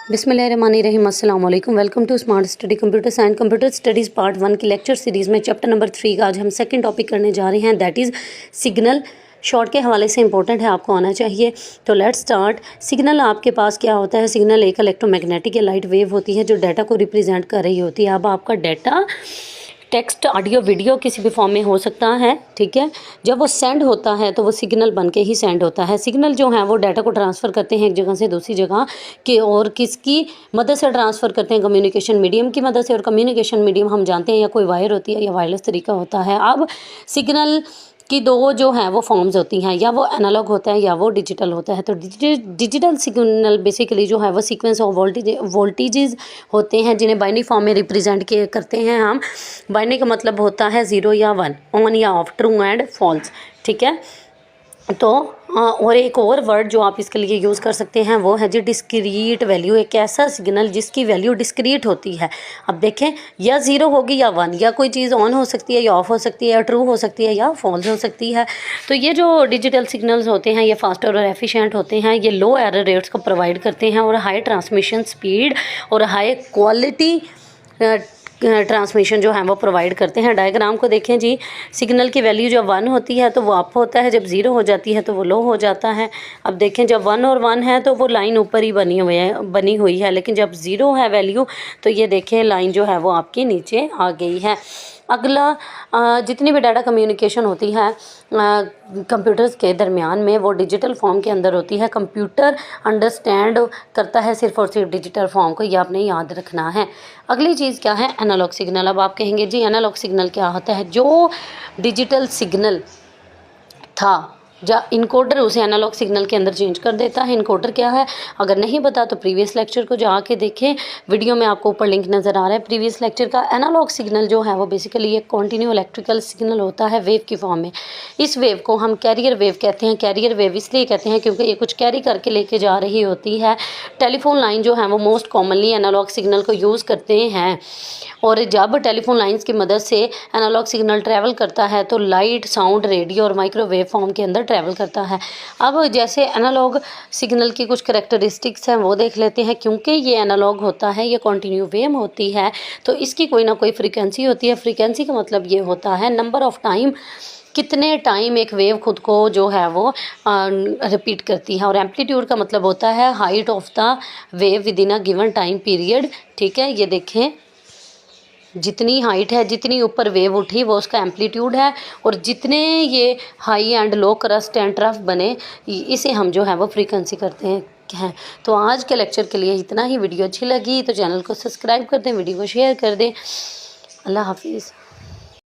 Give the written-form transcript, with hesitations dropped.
बिस्मिल्लाहिर्रहमानिर्रहीम अस्सलाम वालेकुम। Welcome to smart study computer science computer studies part 1 की लेक्चर सीरीज़ में चैप्टर नंबर 3 का आज हम सेकंड टॉपिक करने जा रहे हैं, दैट इज़ सिग्नल। शॉर्ट के हवाले से इंपॉर्टेंट है, आपको आना चाहिए। तो लेट्स स्टार्ट। सिग्नल आपके पास क्या होता है? सिग्नल एक इलेक्ट्रोमैग्नेटिक या लाइट वेव होती है जो डाटा को रिप्रेजेंट कर रही होती है। अब आपका डाटा टेक्स्ट, ऑडियो, वीडियो किसी भी फॉर्म में हो सकता है, ठीक है। जब वो सेंड होता है तो वो सिग्नल बन के ही सेंड होता है। सिग्नल जो है वो डाटा को ट्रांसफ़र करते हैं एक जगह से दूसरी जगह के, और किसकी मदद से ट्रांसफ़र करते हैं? कम्युनिकेशन मीडियम की मदद से। और कम्युनिकेशन मीडियम हम जानते हैं या कोई वायर होती है या वायरलेस तरीका होता है। अब सिग्नल की दो जो हैं वो फॉर्म्स होती हैं, या वो एनालॉग होता है या वो डिजिटल होता है। तो डिजिटल सिग्नल बेसिकली जो है वो सीक्वेंस ऑफ वोल्टेजेस होते हैं जिन्हें बाइनरी फॉर्म में रिप्रेजेंट किए करते हैं हम। बाइनरी का मतलब होता है 0 या 1, ऑन या ऑफ, ट्रू एंड फॉल्स, ठीक है। तो और एक और वर्ड जो आप इसके लिए यूज़ कर सकते हैं वो है जी डिस्क्रीट वैल्यू। एक ऐसा सिग्नल जिसकी वैल्यू डिस्क्रीट होती है। अब देखें, या 0 होगी या 1, या कोई चीज़ ऑन हो सकती है या ऑफ हो सकती है, या ट्रू हो सकती है या फॉल्स हो सकती है। तो ये जो डिजिटल सिग्नल्स होते हैं ये फास्टर और एफिशिएंट होते हैं। ये लो एरर रेट्स को प्रोवाइड करते हैं और हाई ट्रांसमिशन स्पीड और हाई क्वालिटी ट्रांसमिशन जो है वो प्रोवाइड करते हैं। डायग्राम को देखें जी। सिग्नल की वैल्यू जब 1 होती है तो वो अप होता है, जब 0 हो जाती है तो वो लो हो जाता है। अब देखें, जब 1 और 1 है तो वो लाइन ऊपर ही बनी हुई है, लेकिन जब 0 है वैल्यू तो ये देखें लाइन जो है वो आपकी नीचे आ गई है। अगला, जितनी भी डाटा कम्युनिकेशन होती है कंप्यूटर्स के दरमियान में वो डिजिटल फॉर्म के अंदर होती है। कंप्यूटर अंडरस्टैंड करता है सिर्फ और सिर्फ डिजिटल फॉर्म को, ये आपने याद रखना है। अगली चीज़ क्या है? Analogue signal. अब आप कहेंगे जी एनालॉग सिग्नल क्या होता है? जो डिजिटल सिग्नल था या इनकोडर उसे एनालॉग सिग्नल के अंदर चेंज कर देता है। इनकोडर क्या है? अगर नहीं पता तो प्रीवियस लेक्चर को जाके देखें, वीडियो में आपको ऊपर लिंक नज़र आ रहा है प्रीवियस लेक्चर का। एनालॉग सिग्नल जो है वो बेसिकली एक कॉन्टिन्यू इलेक्ट्रिकल सिग्नल होता है वेव की फॉर्म में। इस वेव को हम कैरियर वेव कहते हैं। कैरियर वेव इसलिए कहते हैं क्योंकि ये कुछ कैरी करके लेके जा रही होती है। टेलीफोन लाइन जो है वो मोस्ट कॉमनली एनालॉग सिग्नल को यूज़ करते हैं, और जब टेलीफोन लाइंस की मदद से एनालॉग सिग्नल ट्रैवल करता है तो लाइट, साउंड, रेडियो और माइक्रोवेव फॉर्म के अंदर ट्रैवल करता है। अब जैसे एनालॉग सिग्नल की कुछ करैक्टरिस्टिक्स हैं वो देख लेते हैं। क्योंकि ये एनालॉग होता है, ये कॉन्टिन्यू वेव होती है, तो इसकी कोई ना कोई फ्रीक्वेंसी होती है। फ्रीक्वेंसी का मतलब ये होता है नंबर ऑफ टाइम, कितने टाइम एक वेव खुद को जो है वो रिपीट करती है। और एम्पलीट्यूड का मतलब होता है height of the wave with in a given time period, ठीक है। ये देखें, जितनी हाइट है, जितनी ऊपर वेव उठी वो उसका एम्पलीट्यूड है, और जितने ये high and low crust and trough बने इसे हम जो है वो फ्रीक्वेंसी करते हैं। तो आज के लेक्चर के लिए इतना ही। वीडियो अच्छी लगी तो चैनल को सब्सक्राइब कर दें, वीडियो को शेयर कर दें। अल्लाह हाफिज़।